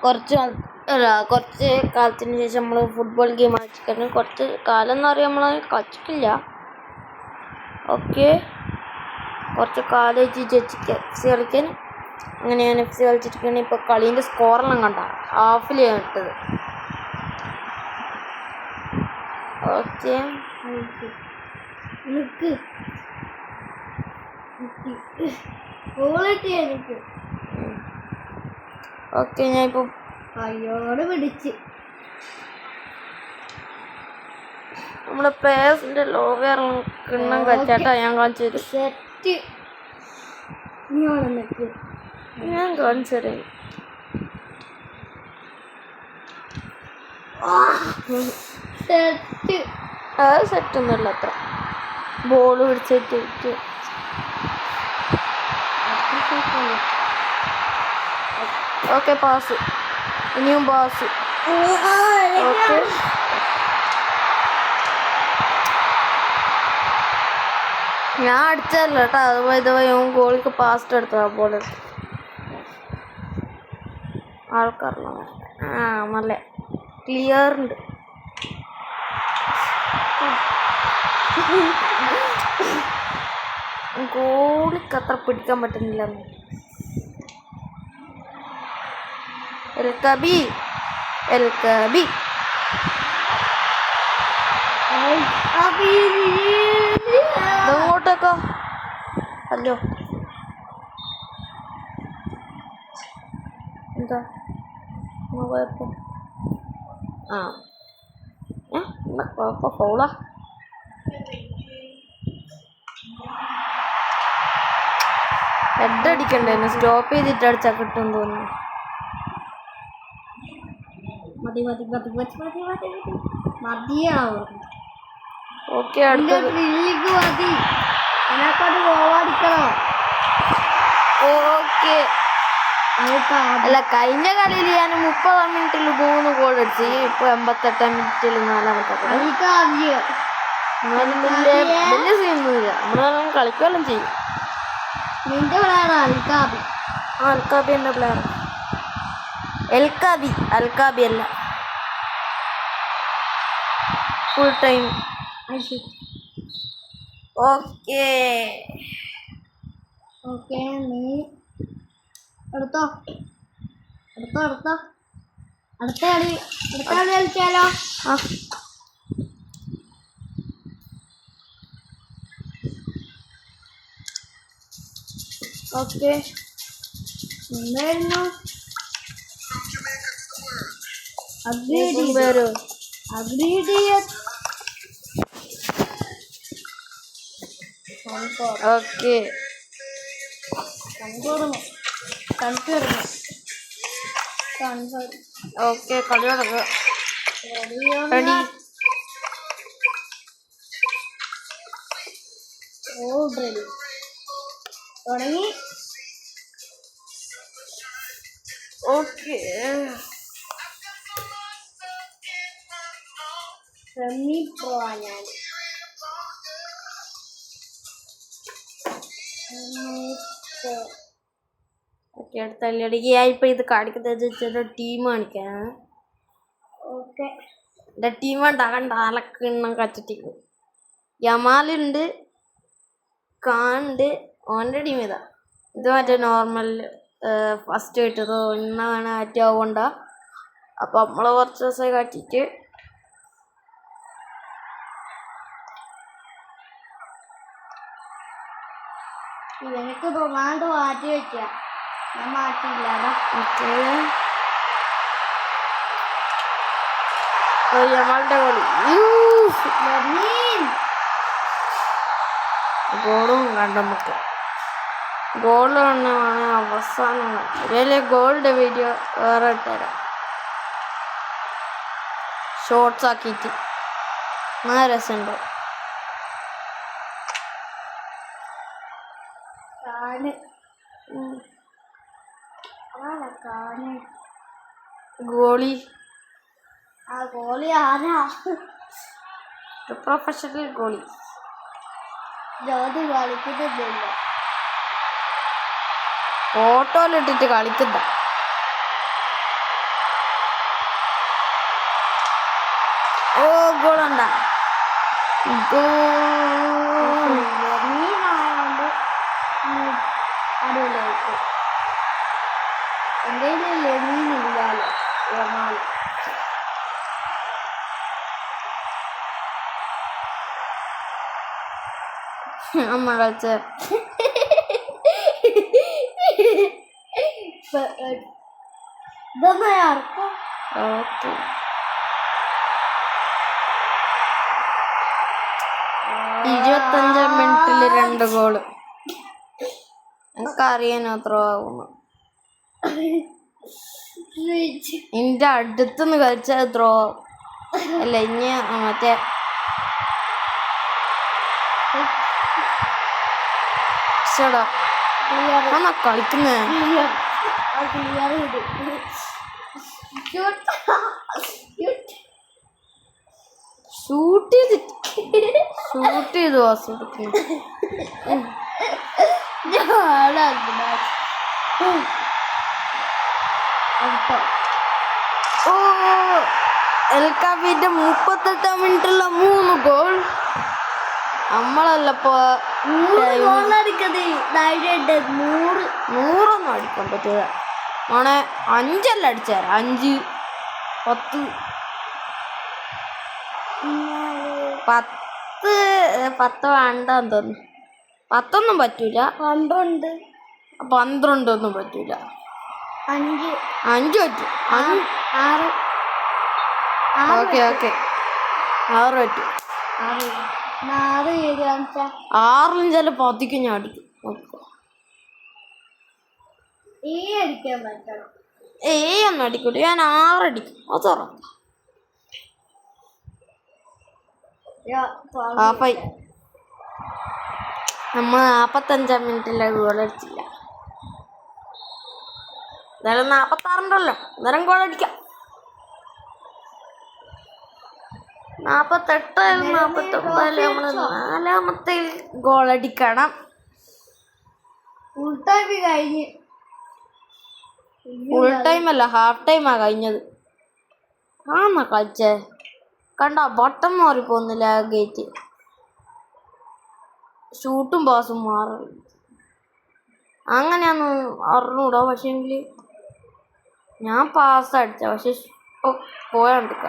കുറച്ച് കാലത്തിന് ശേഷം നമ്മൾ ഫുട്ബോൾ ഗെയിം കളിച്ചിട്ട് കുറച്ച് കാലം എന്ന് പറയാൻ നമ്മൾ കളിച്ചിട്ടില്ല. ഓക്കെ, കുറച്ച് കാലേജ് FC കളിക്കാൻ അങ്ങനെ ഞാൻ FC കളിച്ചിരിക്കുകയാണ്. ഇപ്പോൾ കളീൻ്റെ സ്കോറെല്ലാം കണ്ട ഹാഫിൽ ഇട്ടത്. ഓക്കെ, ഓക്കെ ഞാൻ ഇപ്പോൾ കയ്യോട് പിടിച്ച് നമ്മുടെ പ്ലേയേഴ്സിന്റെ ലോവേർ കിണ്ണം കച്ചാട്ടാ ഞാൻ കാണിച്ചു തരും. സെറ്റ് ഞാൻ കാണിച്ചു തരാം. അത് സെറ്റൊന്നുമല്ല, അത്ര ബോൾ പിടിച്ചിട്ട്. ഓക്കെ, പാസ്, ഇനിയും പാസ്. ഓക്കെ, ഞാൻ അടിച്ചല്ല കേട്ടോ, അതുപോലെ ഗോളിക്ക് പാസ്റ്റ് എടുത്തതാ ബോൾ. ആൾക്കാരല്ലോ നല്ല ക്ലിയർ ഉണ്ട്. ഗോളിക്ക് അത്ര പിടിക്കാൻ പറ്റുന്നില്ല. എൽക്കബി ഇങ്ങോട്ടേക്കോ. ഹലോ, എന്താ കുഴപ്പം? കുഴപ്പം ഫൗളാ. ഹെഡ് അടിക്കണ്ടേ, സ്റ്റോപ്പ് ചെയ്തിട്ട് അടിച്ചാൽ കിട്ടും തോന്നുന്നു. മതിയാവും. ഓക്കെ, അടുത്തത്. ഓക്കെ, അല്ല കഴിഞ്ഞ കളിയിൽ ഞാൻ 30 മിനിറ്റിൽ 3 ഗോൾ അടിച്ചു. ഇപ്പൊ 88 മിനിറ്റിൽ 4-ാമത്തെ വലിയ സീനൊന്നുമില്ല. നമ്മളെല്ലാം കളിക്കുകയെല്ലാം ചെയ്യും. അൽക്കാബി എന്റെ പ്ലെയർ. അൽക്കാബി അല്ല, ഫുൾ ടൈം. ഓക്കെ, നീ എടുത്തോ. അടുത്ത കളി കളിച്ചാലോ? ഓക്കെ, എന്തായിരുന്നു? ഓക്കെ, ഓക്കെ, കളി തുടങ്ങുക. റെഡി? തുടങ്ങി. ഓക്കെ, ഞാൻ ഓക്കെ, അടുത്ത കളിയടിക്ക് ഞാൻ ഇപ്പം ഇത് കാണിക്കുന്നത് ടീം കാണിക്കാനാണ്. ഓക്കെ, എൻ്റെ ടീം ഉണ്ടാകണ്ട ആലക്കെണ്ണം കച്ചിട്ടിരിക്കും. യമാലുണ്ട്, കാണ്ട്, ഓൻ്റെ ടീം ഇതാ. ഇത് മറ്റേ നോർമൽ ഫസ്റ്റ് കിട്ടതോ ഇന്നാണ് ആറ്റാവണ്ട. അപ്പം നമ്മൾ കുറച്ച് ദിവസമായി കാട്ടിയിട്ട് എനിക്ക് റൊണാൾഡോ മാറ്റി വെക്കുക. ഞാൻ മാറ്റിയില്ല. യമാലിന്റെ കളി ഗോളും കണ്ട നമുക്ക്. ഗോൾ കാണാനാണ് അവസാനം. ഇതിലെ ഗോളിൻ്റെ വീഡിയോ വേറെ ഇട്ടുതരാം, ഷോർട്സ് ആക്കിയിട്ട്. നല്ല രസമുണ്ട്. ഗോളി ആരാ? Professional goalie. ജോലി കളിക്കുന്നില്ല. ഫോട്ടോയിലിട്ടിട്ട് കളിക്കുന്ന ഗോളുണ്ട ലെമീനായോണ്ട് അടിപൊളിയായിട്ട്. എൻ്റെ കയ്യിൽ ലെമീൻ ഇല്ലാലോ. യമാൽ നമ്മളെ ഇതൊന്നും ആർക്കും ഓക്കെ 25 മിനിറ്റില് 2 ഗോള്. എനിക്കറിയാനോ എത്ര ആകുന്നു. എന്റെ അടുത്തുനിന്ന് കളിച്ചാൽ ത്രോ അല്ല ഇനി മറ്റേ എന്നാ കളിക്കുന്നേ. ഷൂട്ട് ചെയ്ത് വാസ് എടുക്കുന്നു. ഓ എൽക്കാബിന്റെ 38 മിനിറ്റുള്ള 3 ഗോൾ. നമ്മളല്ലപ്പോ 100 100ഒന്നും അടിക്കാൻ പറ്റൂല മോനെ. 5 അടിച്ചാൽ 5 10 വേണ്ടെന്ന് തോന്നുന്നു. 10 പറ്റൂല. 12 ഒന്നും പറ്റൂല. 5 പറ്റും. 6 പറ്റും. 6 ചില 10 ഞാൻ അടിക്കും. ഒന്നും അടിക്കൂല. ഞാൻ 6 അടിക്കും. അത് ഉറപ്പാ. ഹാഫായി. നമ്മൾ 45 മിനിറ്റിലെ ഗോൾ അടിച്ചില്ല. എന്തായാലും 46 ഉണ്ടല്ലോ. അന്നേരം ഗോൾ അടിക്കാം. 48 49 നമ്മള് 4ാമത്തെ ഗോൾ അടിക്കണം. ഫുൾ ടൈം അല്ല, ഹാഫ് ടൈമാ കഴിഞ്ഞത്. ആന്നാ കളിച്ചേ. കണ്ടോ ബട്ടൺ മാറിപ്പോന്നില്ല. ഗേറ്റ് ഷൂട്ടും പാസും മാറും. അങ്ങനെയൊന്നും അറിഞ്ഞൂടാ. പക്ഷേങ്കിൽ ഞാൻ പാസ് അടിച്ച. പക്ഷെ ഇപ്പൊ പോയാണ്ടിക്ക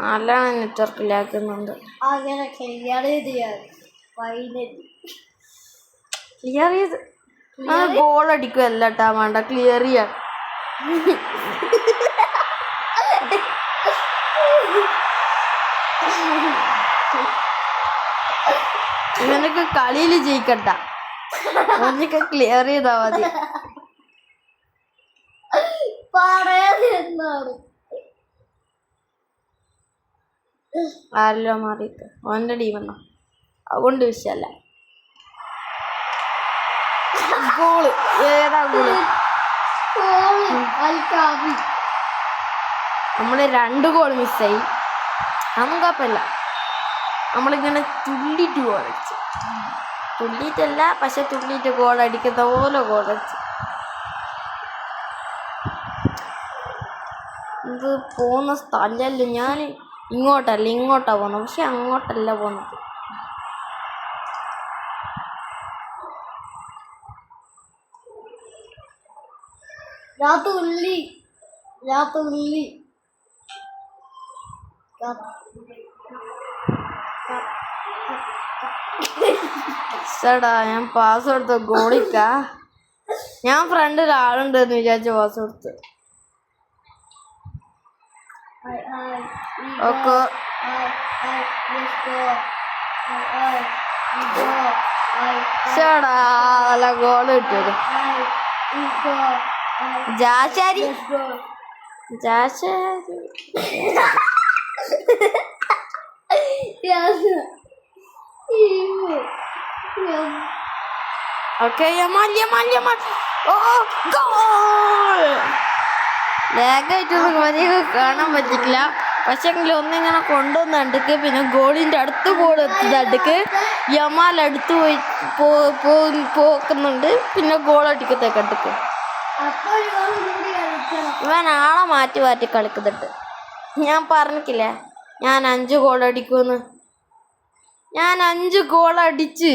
നല്ലോണം നെറ്റ്വർക്കിലാക്കുന്നുണ്ട്. ക്ലിയർ ചെയ്ത് ഗോൾ അടിക്കുമല്ല കേട്ടാ വേണ്ട. ക്ലിയർ ചെയ്യാൻ ഇവനൊക്കെ കളിയിൽ ജയിക്കട്ട. അവനൊക്കെ ക്ലിയർ ചെയ്താ മതി. ആരല്ലോ മാറിയിട്ട് അവൻ്റെ ടീമെന്നോ അതുകൊണ്ട് വിഷയല്ല. ഗോള് ഏതാ ഗോള്? നമ്മള് 2 ഗോൾ മിസ്സായി. അതൊന്നും കുഴപ്പമില്ല. നമ്മളിങ്ങനെ തുള്ളിയിട്ട് ഗോൾ അടിച്ചു. തുള്ളിയിട്ടല്ല, പക്ഷെ തുള്ളിയിട്ട് ഗോൾ അടിക്കുന്ന പോലെ ഗോൾ അടിച്ചു. ഇത് പോകുന്ന സ്ഥലമല്ല. ഞാൻ ഇങ്ങോട്ടാ പോകുന്നത്. പക്ഷെ അങ്ങോട്ടല്ല പോകുന്നത്. ഞാൻ പാസ് കൊടുത്ത ഗോളിക്ക. ഞാൻ ഫ്രണ്ടിൽ ആളുണ്ടെന്ന് വിചാരിച്ച പാസ് കൊടുത്ത്. ഓക്കെ ചേടാ നല്ല ഗോള് കിട്ടിയത്. ജാശാരി ഓക്കെ. ലാഗായിട്ടൊന്നും വലിയ കാണാൻ പറ്റില്ല. പക്ഷെ എങ്കിലും ഒന്നിങ്ങനെ കൊണ്ടുവന്ന് അടുക്ക്. പിന്നെ ഗോളിൻ്റെ അടുത്ത് ഗോൾ എത്തുന്ന അടുക്ക് യമാൽ അടുത്ത് പോയി പോക്കുന്നുണ്ട്. പിന്നെ ഗോൾ അടിക്കത്തേക്ക് അടുക്ക്. അപ്പൊ ഒരു ഗോൾ കൂടി കളിക്കണം. ഇവൻ ആളെ മാറ്റി മാറ്റി കളിക്കുന്നുണ്ട്. ഞാൻ പറഞ്ഞിട്ടില്ലേ ഞാൻ 5 ഗോൾ അടിക്കുമെന്ന്. ഞാൻ 5 ഗോൾ അടിച്ച്.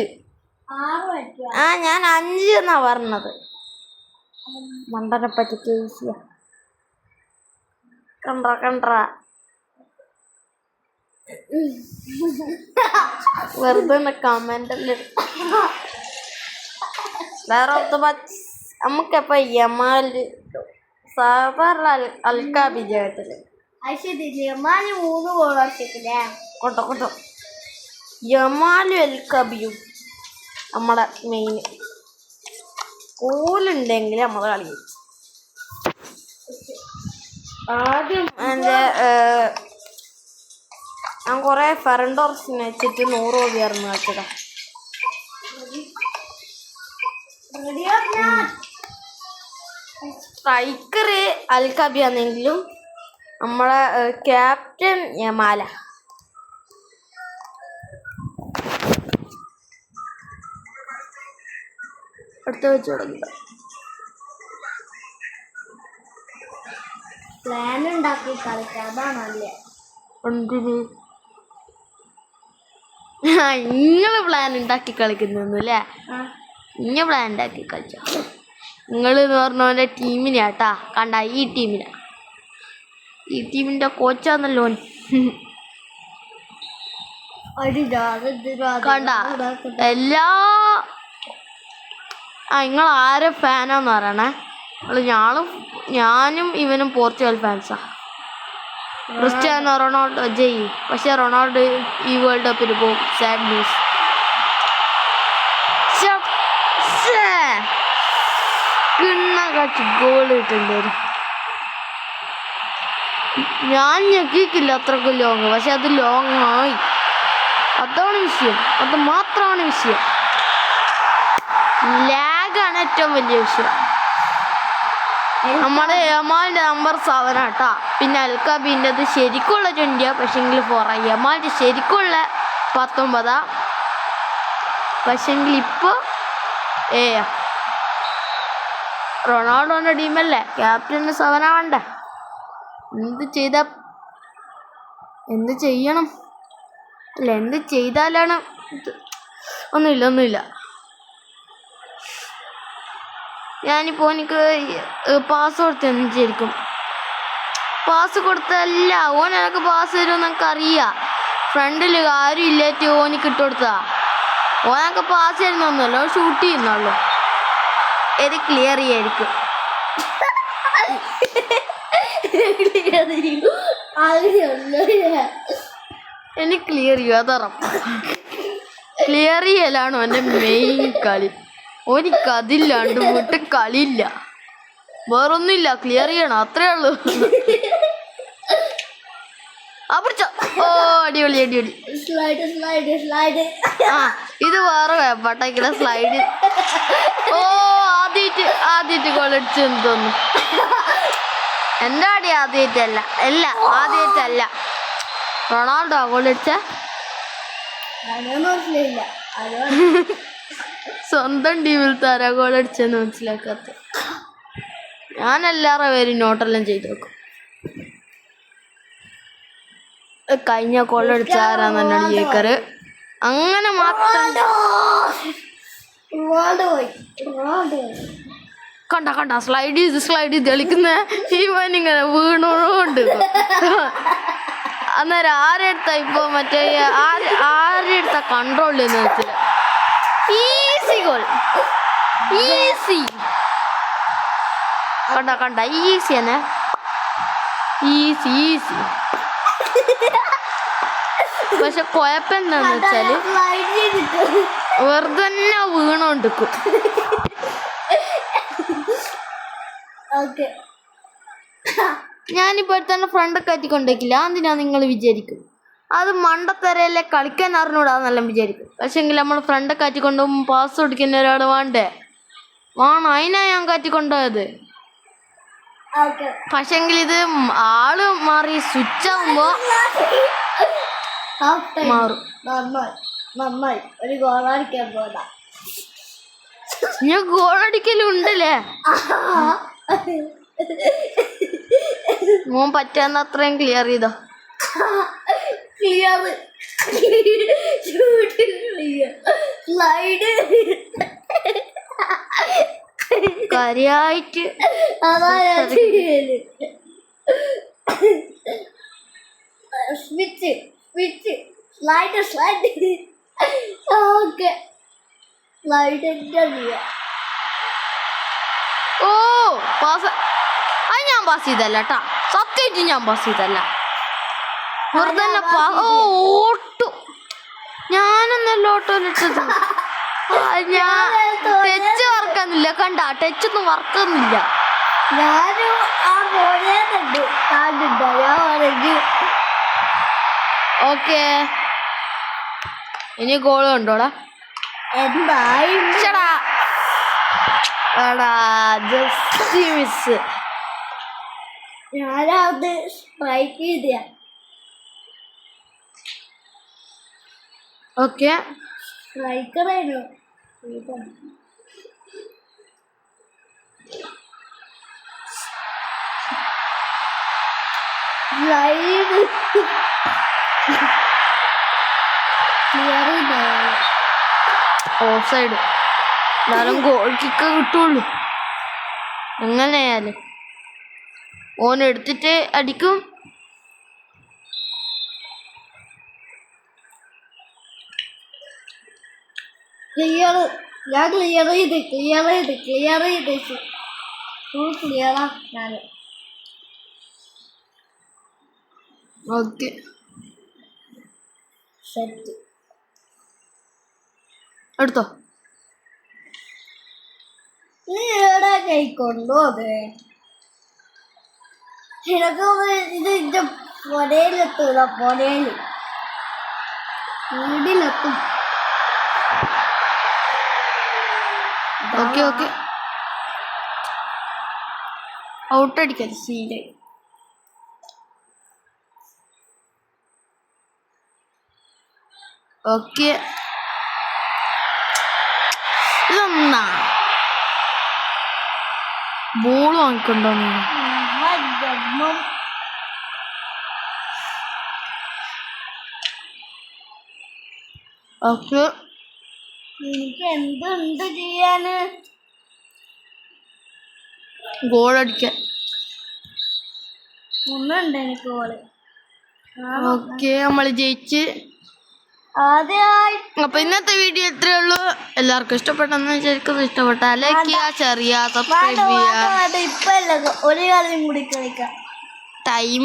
6 അടിക്കുക. ഞാൻ 5 എന്നാ പറഞ്ഞത്. മണ്ടനെ പറ്റി കേസിയ കണ്ട വെറുതെ കമന്റ് വേറെ നമുക്കപ്പ യമാല് സാധാരണ അൽക്കാബി ജയത്തില് ശരി ജമാല് 3 ഗോൾ അടിച്ചിട്ടില്ലേ? കൊട്ടോ യമാലും അൽക്കാബിയും നമ്മളെ മെയിൻ കോലുണ്ടെങ്കിൽ നമ്മളെ കളി ആദ്യം ഞാൻ കുറെ ഫെറൻഡോർസിനെ വെച്ചിട്ട് 100 രൂപയായിരുന്നു വെച്ചതാ. സ്ട്രൈക്കർ അൽക്കാബി ആണെങ്കിലും നമ്മളെ ക്യാപ്റ്റൻ യമാല. അടുത്ത് വെച്ച് തുടങ്ങില്ല. പ്ലാൻ ഉണ്ടാക്കി കളിക്കാം, അതാണല്ലേ. എന്തിന് നിങ്ങള് പ്ലാൻ ഉണ്ടാക്കി കളിക്കുന്നല്ലേ? ഇങ്ങ പ്ലാൻ ഉണ്ടാക്കി കളിച്ചോ. നിങ്ങൾ എന്ന് പറഞ്ഞ ടീമിനാട്ടാ കണ്ട, ഈ ടീമിനാ, ഈ ടീമിന്റെ കോച്ചാന്നല്ലോ കണ്ട. എല്ലാ നിങ്ങൾ ആരെ ഫാനാന്ന് പറയണേ. ഞാനും ഇവനും പോർച്ചുഗൽ ഫാൻസാ. ക്രിസ്ത്യാനോ റൊണാൾഡോ ജയ്. പക്ഷെ റൊണാൾഡോ ഈ വേൾഡ് കപ്പിൽ പോകും. Sad news. ഗോൾ കിട്ടുണ്ടായിരുന്നു. ഞാൻ ഞെക്കിക്കില്ല അത്രക്ക് ലോങ്, പക്ഷെ അത് ലോങ് ആയി. അതാണ് വിഷയം, അത് മാത്രമാണ് വിഷയം. ലാഗാണ് ഏറ്റവും വലിയ വിഷയം. നമ്മുടെ യമാലിന്റെ നമ്പർ 7 ആട്ടാ. പിന്നെ അൽക്കാബിൻ്റെത് ശരിക്കുള്ള 20, പക്ഷെങ്കിൽ 4. യമാലിന്റെ ശരിക്കുള്ള 19. പക്ഷെങ്കിൽ ഇപ്പൊ റൊണാൾഡോന്റെ ടീമല്ലേ, ക്യാപ്റ്റന് 7 ആവണ്ടേ. എന്ത് ചെയ്യണം? അല്ല, എന്ത് ചെയ്താലാണ് ഒന്നുമില്ല. ഞാനിപ്പോൾ എനിക്ക് പാസ് കൊടുത്തെന്ന് വിചാരിക്കും. പാസ് കൊടുത്തല്ല, ഓൻ എനിക്ക് പാസ് തരുമെന്ന് എനിക്കറിയാം. ഫ്രണ്ടിൽ ആരും ഇല്ലേറ്റ് ഓനിക്ക് ഇട്ട് കൊടുത്താ. ഓനൊക്കെ പാസ് ചെയ്യുന്നൊന്നുമല്ല, ഓൻ ഷൂട്ട് ചെയ്യുന്നുള്ളൂ. ഇത് ക്ലിയർ ചെയ്യായിരിക്കും. എനിക്ക് ക്ലിയർ ചെയ്യും, അതറപ്പ്. ക്ലിയർ ചെയ്യലാണോ എൻ്റെ മെയിൻ കളി. ഓനിക്കതില്ലാണ്ട് വിട്ട് കളിയില്ല, വേറൊന്നുമില്ല. ക്ലിയർ ചെയ്യണം, അത്രേ ഉള്ളൂ. ഓ അടിപൊളി. ഇത് വേറെ വേപ്പട്ടാക്കിട സ്ലൈഡ്. ഓ ആദ്യമായിട്ട് ഗോളടിച്ചെന്ന് തോന്നുന്നു. എൻ്റെ അടി ആദ്യമായിട്ടല്ല. റൊണാൾഡോ ഗോളടിച്ച സ്വന്തം ടീമിൽ താരാ ഗോളടിച്ചെന്ന് മനസ്സിലാക്കാത്ത. ഞാൻ എല്ലാവരുടെ പേരും നോട്ടെല്ലാം ചെയ്ത് വെക്കും. കഴിഞ്ഞ ഗോളടിച്ച ആരാന്ന് എന്നോട് ചോദിക്കാറ്. അങ്ങനെ മാത്രം കണ്ട സ്ലൈഡ് ചെയ്ത് കളിക്കുന്ന ഇവനിങ്ങനെ വീണോണ്ട്. അന്നേരം ആരെടുത്ത ഇപ്പൊ മറ്റേ ആരെടുത്ത കൺട്രോൾ ചെയ്യുന്ന വെച്ചില്ല. Easy goal, easy. കണ്ട ഈസി തന്നെ, ഈസി. പക്ഷെ കുഴപ്പം എന്താന്ന് വെച്ചാല് വെറുതെ തന്നെ വീണോണ്ടിരിക്കും. ഞാനിപ്പോ തന്നെ ഫ്രണ്ടൊക്കെ ആറ്റിക്കൊണ്ടേക്കില്ല. എന്തിനാ നിങ്ങൾ വിചാരിക്കും അത് മണ്ടത്തരയല്ലേ, കളിക്കാൻ അറിഞ്ഞൂടാന്നെല്ലാം വിചാരിക്കും. പക്ഷെങ്കിൽ നമ്മൾ ഫ്രണ്ടൊക്കെ ആറ്റിക്കൊണ്ടുപോകും പാസ് കൊടുക്കുന്ന ഒരാൾ വേണം. അതിനാ ഞാൻ കാറ്റിക്കൊണ്ടുപോയത്. പക്ഷെങ്കിൽ ഇത് ആള് മാറി സ്വിച്ച് ആവുമ്പോ മാറും. ഞാൻ ഗോളടിക്കലും ഉണ്ടല്ലേ. മോൻ പറ്റാന്ന് അത്രയും ക്ലിയർ ചെയ്തോ. ക്ലിയർ സ്ലൈഡ് കാര്യായിട്ട് അതാ ഞാൻ ചെയ്യല്. സ്വിച്ച് സ്ലൈഡ് ഓക്കെ സ്ലൈഡ് ചെയ്യാം. ഓ പാസ് അത് ഞാൻ പാസ് ചെയ്തല്ല കേട്ടാ, സത്യമായിട്ട് ഞാൻ പാസ് ചെയ്തല്ല. വെറുതെ ഓട്ടു ഞാനെന്നല്ല ഓട്ടോയിലിട്ടത്. ഞാൻ ടച്ച് വർക്കുന്നില്ല കണ്ട, ടച്ചൊന്നും വർക്കുന്നില്ല. ഞാനും ആ മോനേന്നുണ്ട് കാണുന്നുണ്ടോ ഞാൻ പറഞ്ഞു. ഓക്കെ ഇനി ഗോള് കണ്ടോടാ. എന്തായി ജസ്റ്റ് മിസ്. ഞാനത് സ്ട്രൈക്ക് ചെയ്ത. ഓക്കെ സ്ട്രൈക്കറായിരുന്നു. Slide offside. എന്നാലും ഗോൾ കിക്ക് കിട്ടുള്ളൂ എങ്ങനെയായാലും. ഓൻ എടുത്തിട്ട് അടിക്കും. ഞാൻ ക്ലിയർ ചെയ്ത് ഫുൾ ക്ലിയറാ ഞാൻ. ഓക്കെ സെറ്റ് എടുത്തോ. നീ എവിടെ കൈക്കൊണ്ടോ അത്? ഇതൊക്കെ ഇത് ഇന്റെ പൊരയിലെത്തൂല. വീടിലെത്തും. ഓക്കെ ഔട്ടടിക്കാൻ സീനായി. ഓക്കെ ഇതൊന്നാ ബോൾ വാങ്ങിക്കൊണ്ടോ. ഓക്കെ എനിക്ക് എന്തുണ്ട് ചെയ്യാന്? ഗോൾ അടിക്കാൻ. ഒന്നുണ്ട് എനിക്ക് ഗോള്. ഓക്കെ നമ്മൾ ജയിച്ച്. ആദ്യമായി അപ്പൊ ഇന്നത്തെ വീഡിയോ ഇത്രയേ ഉള്ളൂ. എല്ലാവർക്കും ഇഷ്ടപ്പെട്ടെന്ന് ശരിക്കും ഇഷ്ടപ്പെട്ടാ ലൈക്ക് ചെയ്യുക, ഷെയർ ചെയ്യുക, സബ്സ്ക്രൈബ് ചെയ്യുക. ഇപ്പൊ ഒരു കാര്യം കൂടി കളിക്കാം. ടൈം